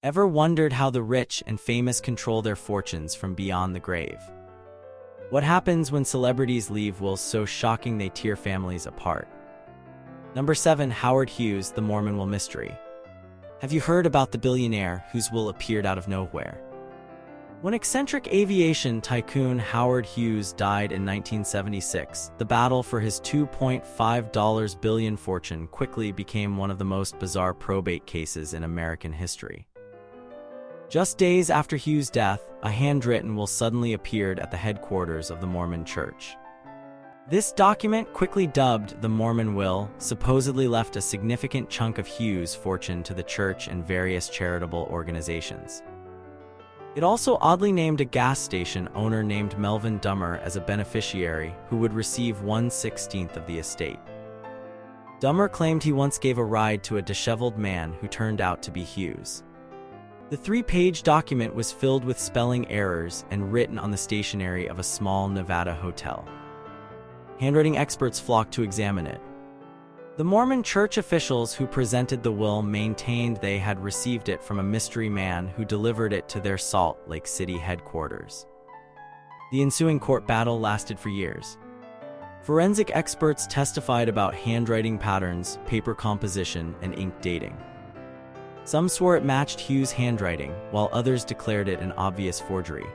Ever wondered how the rich and famous control their fortunes from beyond the grave? What happens when celebrities leave wills so shocking they tear families apart? Number 7. Howard Hughes, the Mormon Will mystery. Have you heard about the billionaire whose will appeared out of nowhere? When eccentric aviation tycoon Howard Hughes died in 1976, the battle for his $2.5 billion fortune quickly became one of the most bizarre probate cases in American history. Just days after Hughes' death, a handwritten will suddenly appeared at the headquarters of the Mormon Church. This document, quickly dubbed the Mormon Will, supposedly left a significant chunk of Hughes' fortune to the church and various charitable organizations. It also oddly named a gas station owner named Melvin Dummer as a beneficiary who would receive 1/16 of the estate. Dummer claimed he once gave a ride to a disheveled man who turned out to be Hughes. The 3-page document was filled with spelling errors and written on the stationery of a small Nevada hotel. Handwriting experts flocked to examine it. The Mormon Church officials who presented the will maintained they had received it from a mystery man who delivered it to their Salt Lake City headquarters. The ensuing court battle lasted for years. Forensic experts testified about handwriting patterns, paper composition, and ink dating. Some swore it matched Hughes' handwriting, while others declared it an obvious forgery.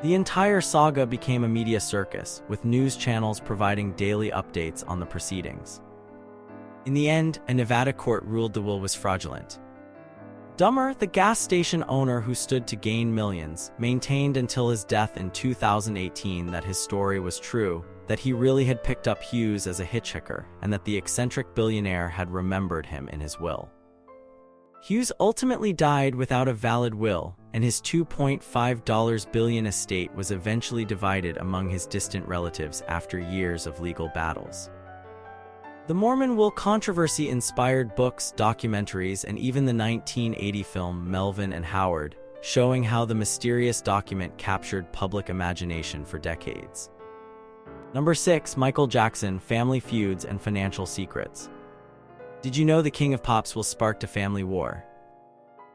The entire saga became a media circus, with news channels providing daily updates on the proceedings. In the end, a Nevada court ruled the will was fraudulent. Dummer, the gas station owner who stood to gain millions, maintained until his death in 2018 that his story was true, that he really had picked up Hughes as a hitchhiker, and that the eccentric billionaire had remembered him in his will. Hughes ultimately died without a valid will, and his $2.5 billion estate was eventually divided among his distant relatives after years of legal battles. The Mormon Will controversy inspired books, documentaries, and even the 1980 film Melvin and Howard, showing how the mysterious document captured public imagination for decades. Number 6. Michael Jackson, family feuds and financial secrets. Did you know the King of Pop's will sparked a family war?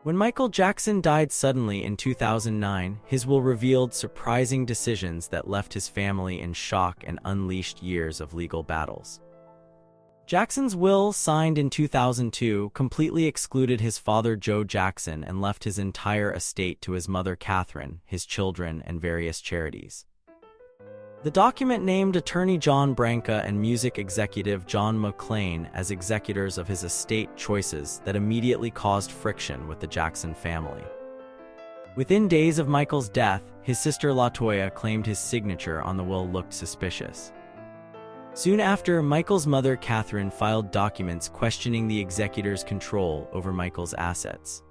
When Michael Jackson died suddenly in 2009, his will revealed surprising decisions that left his family in shock and unleashed years of legal battles. Jackson's will, signed in 2002, completely excluded his father Joe Jackson and left his entire estate to his mother Catherine, his children, and various charities. The document named attorney John Branca and music executive John McClain as executors of his estate, choices that immediately caused friction with the Jackson family. Within days of Michael's death, his sister LaToya claimed his signature on the will looked suspicious. Soon after, Michael's mother Catherine filed documents questioning the executors' control over Michael's assets.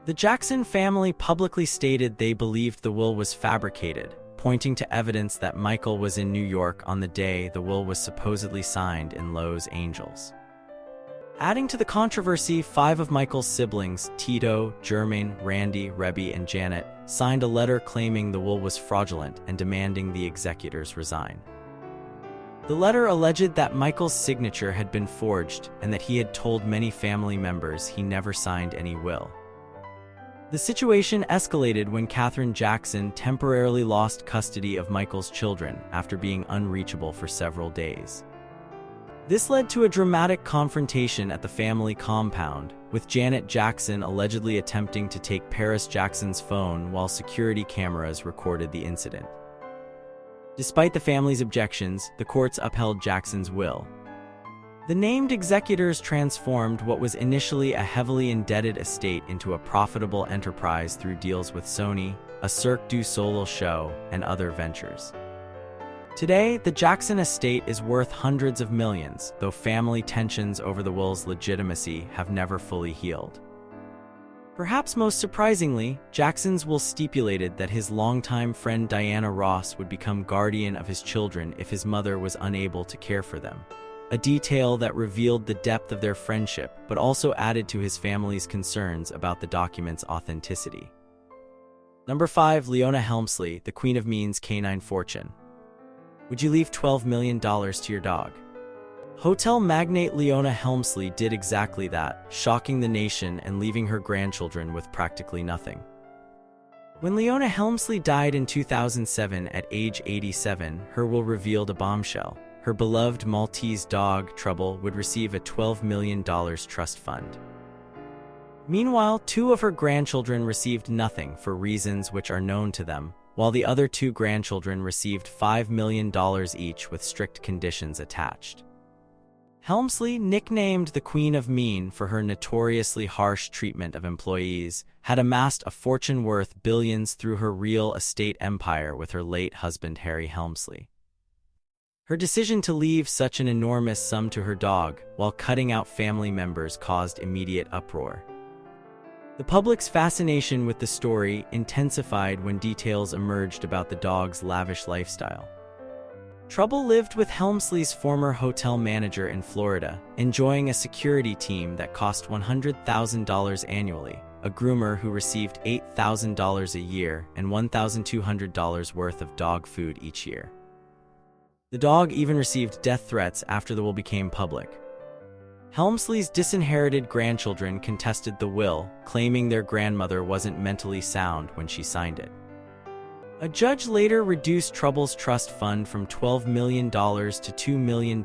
The Jackson family publicly stated they believed the will was fabricated, pointing to evidence that Michael was in New York on the day the will was supposedly signed in Los Angeles. Adding to the controversy, 5 of Michael's siblings, Tito, Jermaine, Randy, Rebby, and Janet, signed a letter claiming the will was fraudulent and demanding the executors resign. The letter alleged that Michael's signature had been forged and that he had told many family members he never signed any will. The situation escalated when Catherine Jackson temporarily lost custody of Michael's children after being unreachable for several days. This led to a dramatic confrontation at the family compound, with Janet Jackson allegedly attempting to take Paris Jackson's phone while security cameras recorded the incident. Despite the family's objections, the courts upheld Jackson's will. The named executors transformed what was initially a heavily indebted estate into a profitable enterprise through deals with Sony, a Cirque du Soleil show, and other ventures. Today, the Jackson estate is worth hundreds of millions, though family tensions over the will's legitimacy have never fully healed. Perhaps most surprisingly, Jackson's will stipulated that his longtime friend Diana Ross would become guardian of his children if his mother was unable to care for them. A detail that revealed the depth of their friendship, but also added to his family's concerns about the document's authenticity. Number 5. Leona Helmsley, the Queen of Mean's canine fortune. Would you leave $12 million to your dog? Hotel magnate Leona Helmsley did exactly that, shocking the nation and leaving her grandchildren with practically nothing. When Leona Helmsley died in 2007 at age 87, her will revealed a bombshell. Her beloved Maltese dog, Trouble, would receive a $12 million trust fund. Meanwhile, two of her grandchildren received nothing for reasons which are known to them, while the other two grandchildren received $5 million each with strict conditions attached. Helmsley, nicknamed the Queen of Mean for her notoriously harsh treatment of employees, had amassed a fortune worth billions through her real estate empire with her late husband Harry Helmsley. Her decision to leave such an enormous sum to her dog, while cutting out family members, caused immediate uproar. The public's fascination with the story intensified when details emerged about the dog's lavish lifestyle. Trouble lived with Helmsley's former hotel manager in Florida, enjoying a security team that cost $100,000 annually, a groomer who received $8,000 a year, and $1,200 worth of dog food each year. The dog even received death threats after the will became public. Helmsley's disinherited grandchildren contested the will, claiming their grandmother wasn't mentally sound when she signed it. A judge later reduced Trouble's trust fund from $12 million to $2 million,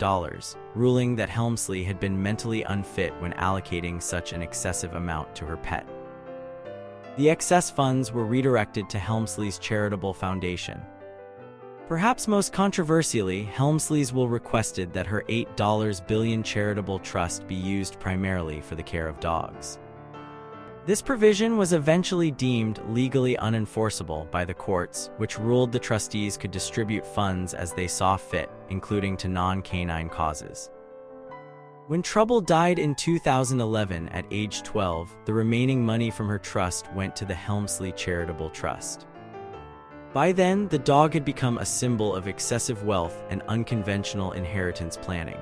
ruling that Helmsley had been mentally unfit when allocating such an excessive amount to her pet. The excess funds were redirected to Helmsley's charitable foundation. Perhaps most controversially, Helmsley's will requested that her $8 billion charitable trust be used primarily for the care of dogs. This provision was eventually deemed legally unenforceable by the courts, which ruled the trustees could distribute funds as they saw fit, including to non-canine causes. When Trouble died in 2011 at age 12, the remaining money from her trust went to the Helmsley Charitable Trust. By then, the dog had become a symbol of excessive wealth and unconventional inheritance planning.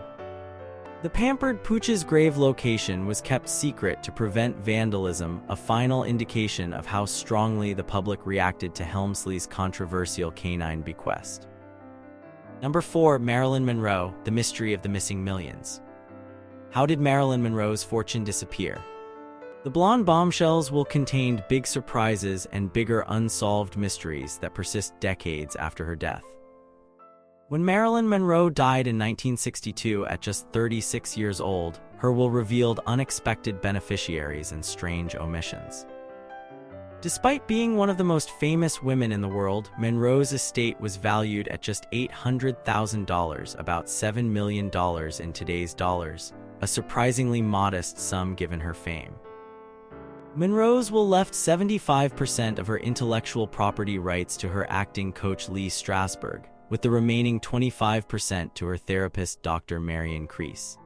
The pampered Pooch's grave location was kept secret to prevent vandalism, a final indication of how strongly the public reacted to Helmsley's controversial canine bequest. Number 4. Marilyn Monroe, the mystery of the missing millions. How did Marilyn Monroe's fortune disappear? The blonde bombshells will contain big surprises and bigger unsolved mysteries that persist decades after her death. When Marilyn Monroe died in 1962 at just 36 years old, her will revealed unexpected beneficiaries and strange omissions. Despite being one of the most famous women in the world, Monroe's estate was valued at just $800,000, about $7 million in today's dollars, a surprisingly modest sum given her fame. Monroe's will left 75% of her intellectual property rights to her acting coach Lee Strasberg, with the remaining 25% to her therapist Dr. Marion Crease.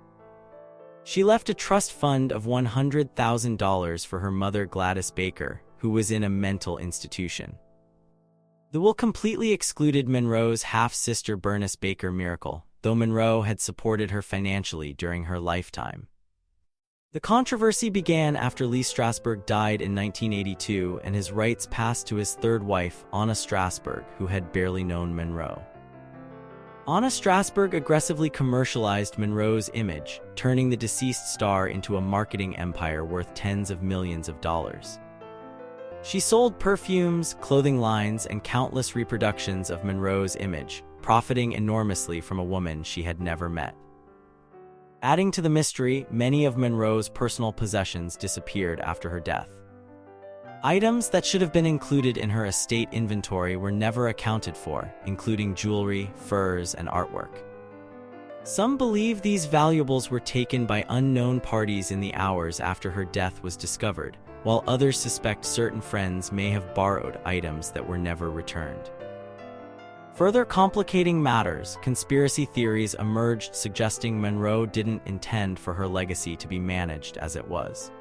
She left a trust fund of $100,000 for her mother Gladys Baker, who was in a mental institution. The will completely excluded Monroe's half-sister Bernice Baker Miracle, though Monroe had supported her financially during her lifetime. The controversy began after Lee Strasberg died in 1982 and his rights passed to his third wife, Anna Strasberg, who had barely known Monroe. Anna Strasberg aggressively commercialized Monroe's image, turning the deceased star into a marketing empire worth tens of millions of dollars. She sold perfumes, clothing lines, and countless reproductions of Monroe's image, profiting enormously from a woman she had never met. Adding to the mystery, many of Monroe's personal possessions disappeared after her death. Items that should have been included in her estate inventory were never accounted for, including jewelry, furs, and artwork. Some believe these valuables were taken by unknown parties in the hours after her death was discovered, while others suspect certain friends may have borrowed items that were never returned. Further complicating matters, conspiracy theories emerged suggesting Monroe didn't intend for her legacy to be managed as it was.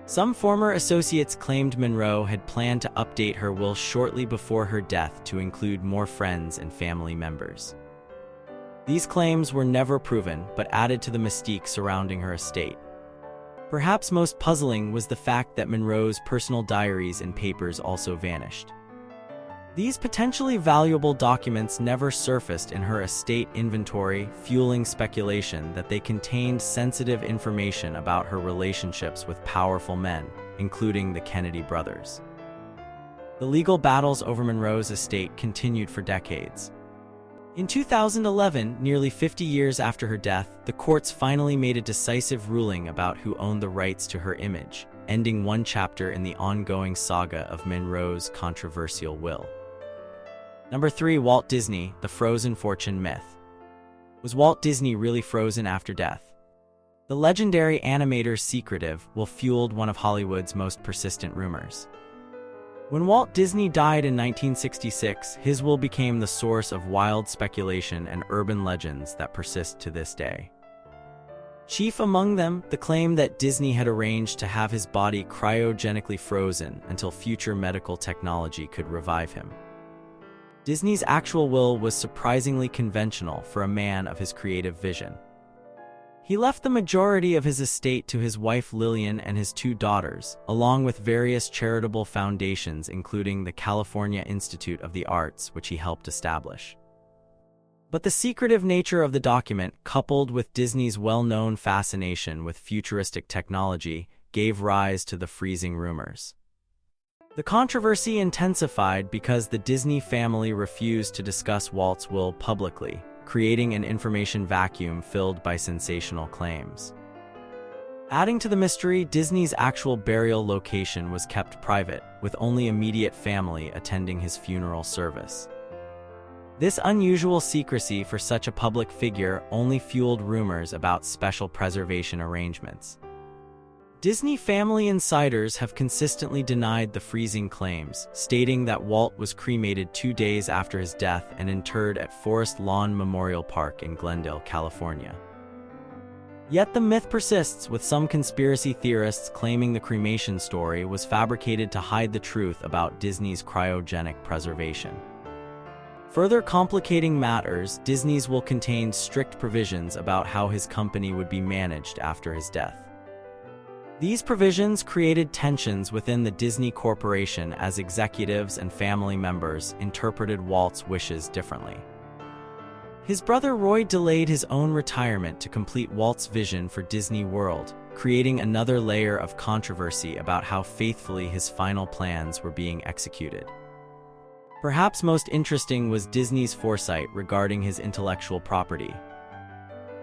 Some former associates claimed Monroe had planned to update her will shortly before her death to include more friends and family members. These claims were never proven, but added to the mystique surrounding her estate. Perhaps most puzzling was the fact that Monroe's personal diaries and papers also vanished. These potentially valuable documents never surfaced in her estate inventory, fueling speculation that they contained sensitive information about her relationships with powerful men, including the Kennedy brothers. The legal battles over Monroe's estate continued for decades. In 2011, nearly 50 years after her death, the courts finally made a decisive ruling about who owned the rights to her image, ending one chapter in the ongoing saga of Monroe's controversial will. Number 3. Walt Disney, the frozen fortune myth. Was Walt Disney really frozen after death? The legendary animator's secretive will fueled one of Hollywood's most persistent rumors. When Walt Disney died in 1966, his will became the source of wild speculation and urban legends that persist to this day. Chief among them, the claim that Disney had arranged to have his body cryogenically frozen until future medical technology could revive him. Disney's actual will was surprisingly conventional for a man of his creative vision. He left the majority of his estate to his wife Lillian and his 2 daughters, along with various charitable foundations including the California Institute of the Arts, which he helped establish. But the secretive nature of the document, coupled with Disney's well-known fascination with futuristic technology, gave rise to the freezing rumors. The controversy intensified because the Disney family refused to discuss Walt's will publicly, creating an information vacuum filled by sensational claims. Adding to the mystery, Disney's actual burial location was kept private, with only immediate family attending his funeral service. This unusual secrecy for such a public figure only fueled rumors about special preservation arrangements. Disney family insiders have consistently denied the freezing claims, stating that Walt was cremated 2 days after his death and interred at Forest Lawn Memorial Park in Glendale, California. Yet the myth persists, with some conspiracy theorists claiming the cremation story was fabricated to hide the truth about Disney's cryogenic preservation. Further complicating matters, Disney's will contained strict provisions about how his company would be managed after his death. These provisions created tensions within the Disney Corporation as executives and family members interpreted Walt's wishes differently. His brother Roy delayed his own retirement to complete Walt's vision for Disney World, creating another layer of controversy about how faithfully his final plans were being executed. Perhaps most interesting was Disney's foresight regarding his intellectual property.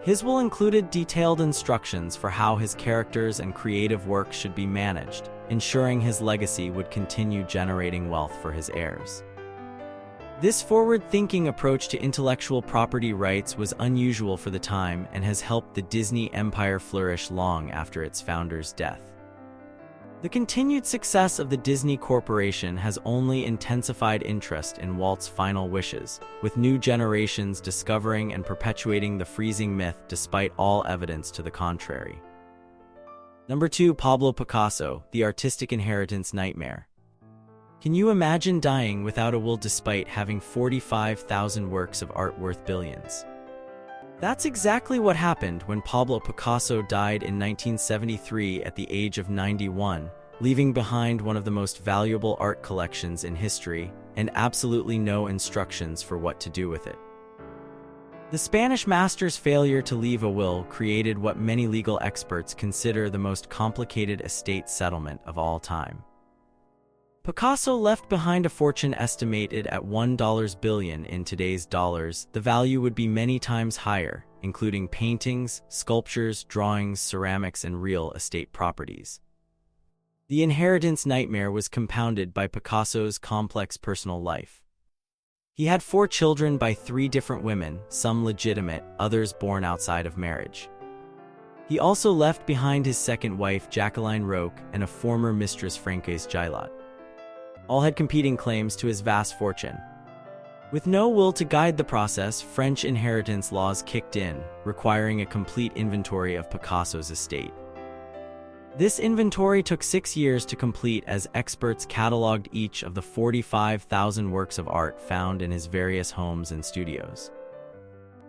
His will included detailed instructions for how his characters and creative work should be managed, ensuring his legacy would continue generating wealth for his heirs. This forward-thinking approach to intellectual property rights was unusual for the time and has helped the Disney empire flourish long after its founder's death. The continued success of the Disney Corporation has only intensified interest in Walt's final wishes, with new generations discovering and perpetuating the freezing myth despite all evidence to the contrary. Number 2. Pablo Picasso, the artistic inheritance nightmare. Can you imagine dying without a will despite having 45,000 works of art worth billions? That's exactly what happened when Pablo Picasso died in 1973 at the age of 91, leaving behind one of the most valuable art collections in history and absolutely no instructions for what to do with it. The Spanish master's failure to leave a will created what many legal experts consider the most complicated estate settlement of all time. Picasso left behind a fortune estimated at $1 billion in today's dollars. The value would be many times higher, including paintings, sculptures, drawings, ceramics, and real estate properties. The inheritance nightmare was compounded by Picasso's complex personal life. He had 4 children by 3 different women, some legitimate, others born outside of marriage. He also left behind his second wife, Jacqueline Roque, and a former mistress, Frances Gillot. All had competing claims to his vast fortune. With no will to guide the process, French inheritance laws kicked in, requiring a complete inventory of Picasso's estate. This inventory took 6 years to complete as experts cataloged each of the 45,000 works of art found in his various homes and studios.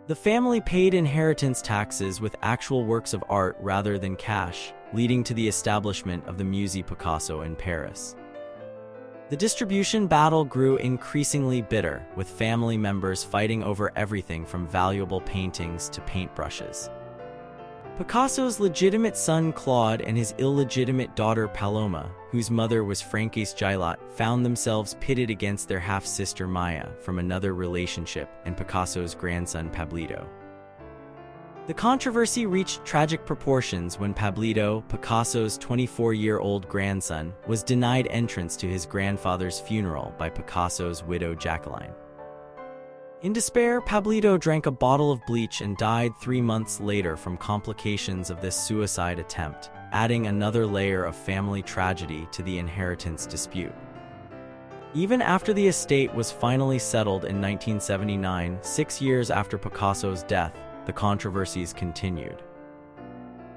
The family paid inheritance taxes with actual works of art rather than cash, leading to the establishment of the Musée Picasso in Paris. The distribution battle grew increasingly bitter, with family members fighting over everything from valuable paintings to paintbrushes. Picasso's legitimate son Claude and his illegitimate daughter Paloma, whose mother was Frances Gillot, found themselves pitted against their half-sister Maya from another relationship and Picasso's grandson Pablito. The controversy reached tragic proportions when Pablito, Picasso's 24-year-old grandson, was denied entrance to his grandfather's funeral by Picasso's widow Jacqueline. In despair, Pablito drank a bottle of bleach and died 3 months later from complications of this suicide attempt, adding another layer of family tragedy to the inheritance dispute. Even after the estate was finally settled in 1979, 6 years after Picasso's death, the controversies continued.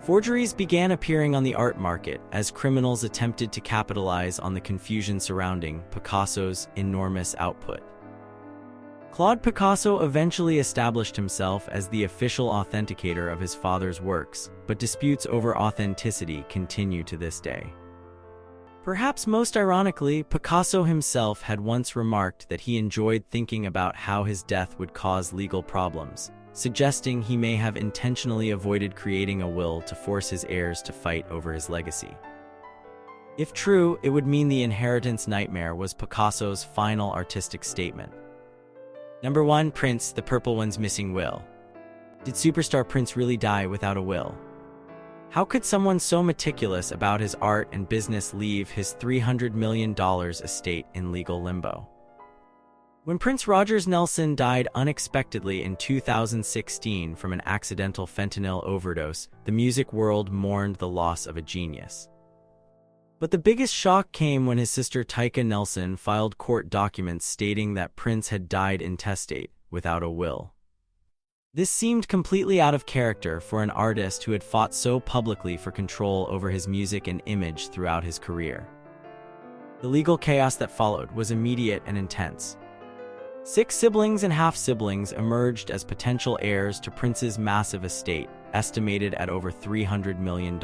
Forgeries began appearing on the art market as criminals attempted to capitalize on the confusion surrounding Picasso's enormous output. Claude Picasso eventually established himself as the official authenticator of his father's works, but disputes over authenticity continue to this day. Perhaps most ironically, Picasso himself had once remarked that he enjoyed thinking about how his death would cause legal problems, suggesting he may have intentionally avoided creating a will to force his heirs to fight over his legacy. If true, it would mean the inheritance nightmare was Picasso's final artistic statement. Number 1. Prince, the Purple One's missing will. Did superstar Prince really die without a will? How could someone so meticulous about his art and business leave his $300 million estate in legal limbo? When Prince Rogers Nelson died unexpectedly in 2016 from an accidental fentanyl overdose, the music world mourned the loss of a genius. But the biggest shock came when his sister Tyka Nelson filed court documents stating that Prince had died intestate, without a will. This seemed completely out of character for an artist who had fought so publicly for control over his music and image throughout his career. The legal chaos that followed was immediate and intense. 6 siblings and half-siblings emerged as potential heirs to Prince's massive estate, estimated at over $300 million.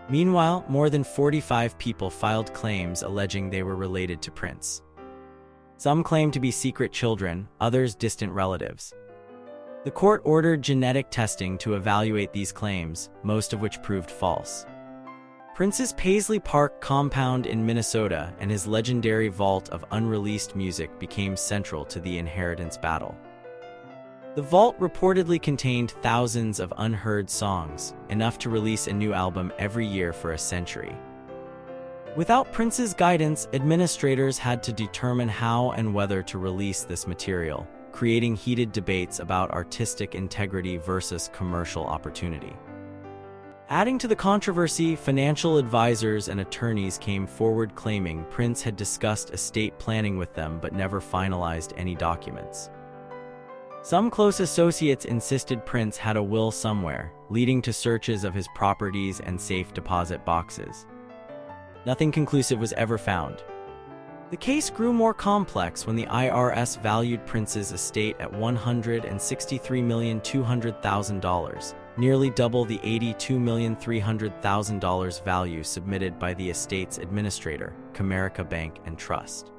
Meanwhile, more than 45 people filed claims alleging they were related to Prince. Some claimed to be secret children, others distant relatives. The court ordered genetic testing to evaluate these claims, most of which proved false. Prince's Paisley Park compound in Minnesota and his legendary vault of unreleased music became central to the inheritance battle. The vault reportedly contained thousands of unheard songs, enough to release a new album every year for a century. Without Prince's guidance, administrators had to determine how and whether to release this material, creating heated debates about artistic integrity versus commercial opportunity. Adding to the controversy, financial advisors and attorneys came forward claiming Prince had discussed estate planning with them but never finalized any documents. Some close associates insisted Prince had a will somewhere, leading to searches of his properties and safe deposit boxes. Nothing conclusive was ever found. The case grew more complex when the IRS valued Prince's estate at $163,200,000, nearly double the $82,300,000 value submitted by the estate's administrator, Comerica Bank and Trust.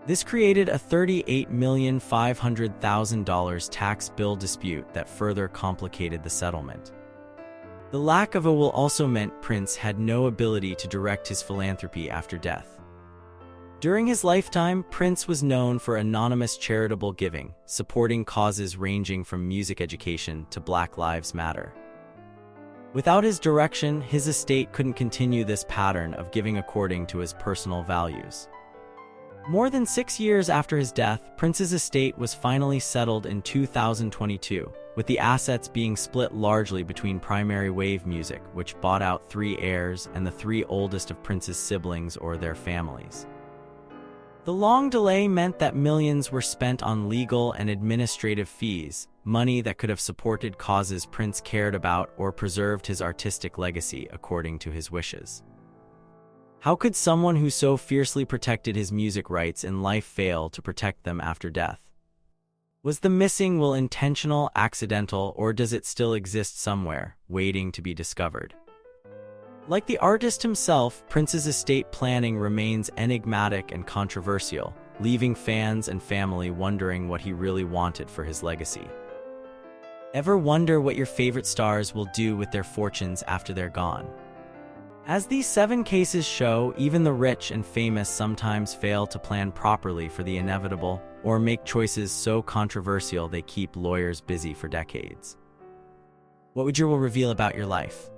This created a $38,500,000 tax bill dispute that further complicated the settlement. The lack of a will also meant Prince had no ability to direct his philanthropy after death. During his lifetime, Prince was known for anonymous charitable giving, supporting causes ranging from music education to Black Lives Matter. Without his direction, his estate couldn't continue this pattern of giving according to his personal values. More than 6 years after his death, Prince's estate was finally settled in 2022, with the assets being split largely between Primary Wave Music, which bought out 3 heirs, and the 3 oldest of Prince's siblings or their families. The long delay meant that millions were spent on legal and administrative fees, money that could have supported causes Prince cared about or preserved his artistic legacy according to his wishes. How could someone who so fiercely protected his music rights in life fail to protect them after death? Was the missing will intentional, accidental, or does it still exist somewhere, waiting to be discovered? Like the artist himself, Prince's estate planning remains enigmatic and controversial, leaving fans and family wondering what he really wanted for his legacy. Ever wonder what your favorite stars will do with their fortunes after they're gone? As these 7 cases show, even the rich and famous sometimes fail to plan properly for the inevitable or make choices so controversial they keep lawyers busy for decades. What would your will reveal about your life?